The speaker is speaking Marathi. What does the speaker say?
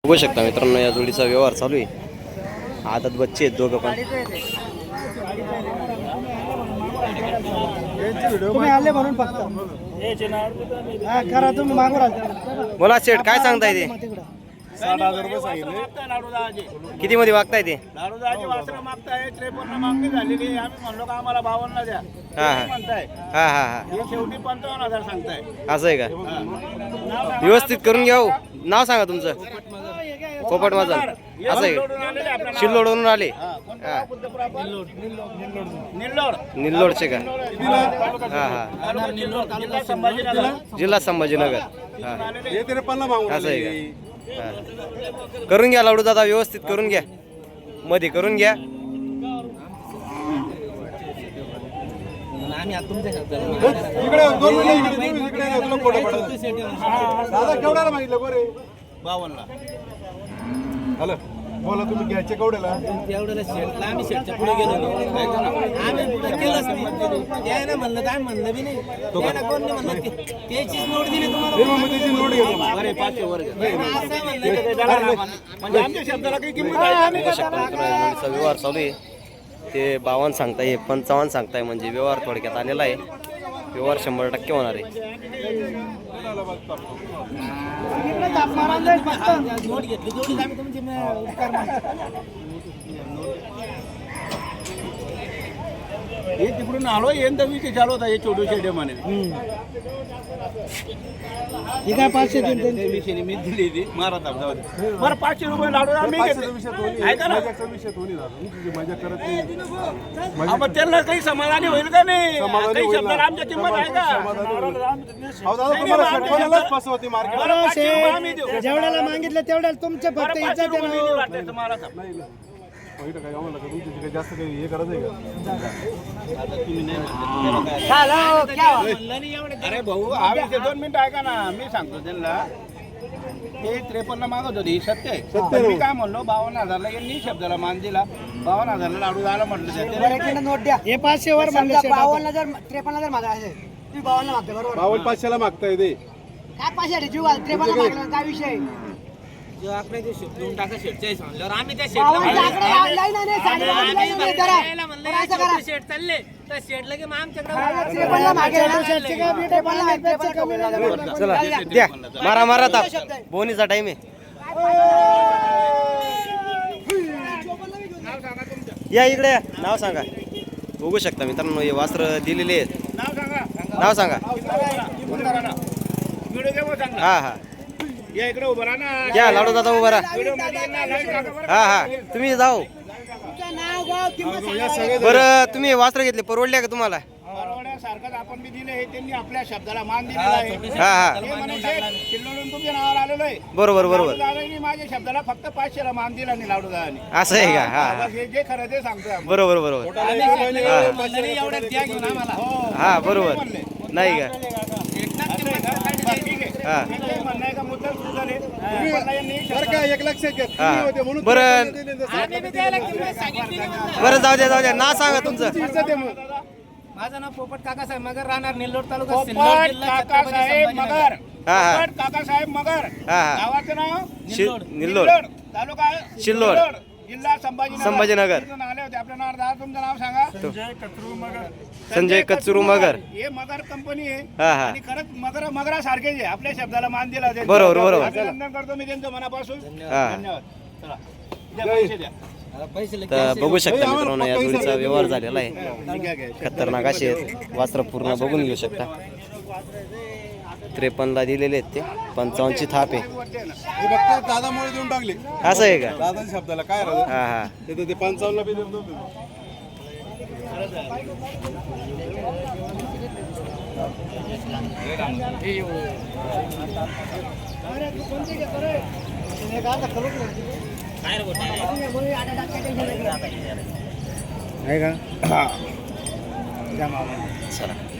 बघू शकता मित्रांनो, या जोडीचा व्यवहार चालू आहे. आदत बच्चे आहेत दोघं पण. तुम्ही आले म्हणून फक्त करा तुम्ही मागून बोला शेठ, काय सांगताय ते? 60,000 रुपये सांगितले. किती मध्ये मागताय ते? लाडूदाची वासरं मागताय 53 मागणी झालेली. आम्ही म्हणलो का आम्हाला 52 द्या. हा म्हणताय हा हा हा हे शेवटी 55,000 सांगताय. असं आहे का? व्यवस्थित करून घ्या हो. नाव सांगा तुमचं. पोपट माझा असं आहे का? शिल्लोडवरून आले. निल्लोड निल्लोडचे का? हा हा जिल्हा संभाजीनगर. हा असं आहे का? हा. करून घ्या लाडू दादा, व्यवस्थित करून घ्या, मध्ये करून घ्या. हॅलो बोला, तुम्ही घ्यायचे केवढ्याला? तेवढ्याला शेटला आम्ही शेटच्या पुढे गेलो नाही. आम्ही पुढे केलंच नाही. त्यानं म्हणलं काय म्हणलं बी नाही. त्यानं कोण नाही म्हणलं त्याचीच नोट दिली तुम्हाला. त्याची नोट घेतो. अरे 500 वर घ्या. असं म्हणलं म्हणजे आमच्या शब्दाला काही किंमत बघू शकता मित्रांनो, या जोडीचा व्यवहार चालू आहे. ते 52 सांगताय, 55 सांगताय, म्हणजे व्यवहार थोडक्यात आलेला आहे. व्यवहार 100% होणार आहे. नोट घेतली तेवढीच आम्ही तुमचे उपकार मानतो. हे तिकडून आलो यंदा विषय चालू होता. हे छोटू शेडे म्हणे हे काय 500 देऊन विषयी मी दिली ती मारा तापदावर. बरं 500 रुपये लाडू आम्ही घेतले. ऐका ना, मजा करत नाही. आपण त्यांना काही समाधानी होईल का नाही? काही शब्दाला आमच्या किंमत आहे का? बरं, 500 रुपये आम्ही देऊ. जेवढ्याला मागितलं तेवढ्याला तुमच्या बरं, फक्त 500 इज्जत रुपये आहे दिली ना. वाटतं तुम्हाला का? जास्त काही हे करत आहे का? अरे भाऊ, हा विषय 2 मिनिटं ऐका ना. मी सांगतो त्यांना, ते 53 मागत होते. ही सत्य आहे. पण मी काय म्हणलो 52,000 यांनी शब्दाला मान दिला. 52,000 लाडू झाला म्हटलं. नोट द्या. हे 500 वर म्हणले 52 जर 53 जर मागा असेल तुम्ही 52 मागते बरोबर 52,500 ला मागताय ते. काय 500 जीव घाल 53 मागला काय विषय जो आकडे ते देऊन टाका शेटच्या म्हणल्यावर आम्ही त्या 52 आकडे लाईन आहे नाही, साडेबावन्न लाईन आहे, जरा. म्हणलं असं करा. शेट चालले तर शेट लगे मग आमच्याकडे 53 मागे ना. शेटचे काय बी 53 कमी नाही जमत. चला द्या, मारा मारा ताप. बोनीचा टाइम आहे. या इकडे या. नाव सांगा. बघू शकता मित्रांनो, हे वस्त्र दिलेले आहेत. नाव सांगा. नाव सांगा. व्हिडिओ केव्हा सांगा. हा हा या इकडे उभं राहा ना. या लाडू दादा उभा राहा. व्हिडिओ मध्ये ना लाईट टाका बरं. हा हा तुम्ही जाऊ. तुमचं नाव गाव किंमत सांगा. बरं, तुम्ही वस्त्र घेतले, परवडले का तुम्हाला? परवड्यासारखंच आपण बी दिले. हे त्यांनी आपल्या शब्दाला मान दिलेला आहे. हा हा हे म्हणे शेठ, किल्लोडून तुमच्या नावावर आलेलो आहे. बरोबर बरोबर. लाडूदादांनी माझ्या शब्दाला फक्त 500 ला मान दिला नाही लाडूदादांनी. असं आहे का? हा हा हे जे खरं ते सांगतोय आपण. बरोबर बरोबर. एवढ्यात द्या घेऊन आम्हाला. हा बरोबर. नाही का? ठीक आहे. हा हे जे म्हणणं आहे का मुद्दा सुरू झाले. पण यांनी बरं का, एक लक्षात घ्या. हा. तुम्ही होते म्हणून बरं. आम्ही बी द्यायला किंमत सांगितली नाही म्हणलं. बरं, जाऊ द्या. नाव सांगा तुमचं. माझं नाव पोपट काकासाहेब मगर, राहणार निल्लोड तालुका पोपट सिल्लोड जिल्हा काकासाहेब छत्रपती मगर. हा, हा. पोपट काकासाहेब मगर. हा, हा. गावाचं नाव निल्लोड तालुका सिल्लोड. जिल्हा संभाजीनगर. संभाजीनगर. इथून आले होते. आपलं नाव दादा, तुमचं नाव सांगा. संजय कचरू मगर. हे मगर कंपनी आहे. हा हा आणि खरंच मगरा सारखेच आहे. आपल्या शब्दाला मान दिला त्यांनी. बरोबर, बरोबर. अभिनंदन करतो मी त्यांचं मनापासून. हा. धन्यवाद. चला द्या पैसे द्या. तर बघू शकता मित्रांनो, या जोडीचा व्यवहार झालेला आहे. खतरनाक असे आहेत. वस्त्र पूर्ण बघून घेऊ शकता. 53 ला दिलेले आहेत ते. 55 ची थाप आहे. हे फक्त दादामुळे देऊन टाकले. असं आहे का? दादाच्या शब्दाला काय राहतं हा हा ते 55 ला बी देत नव्हते. चला.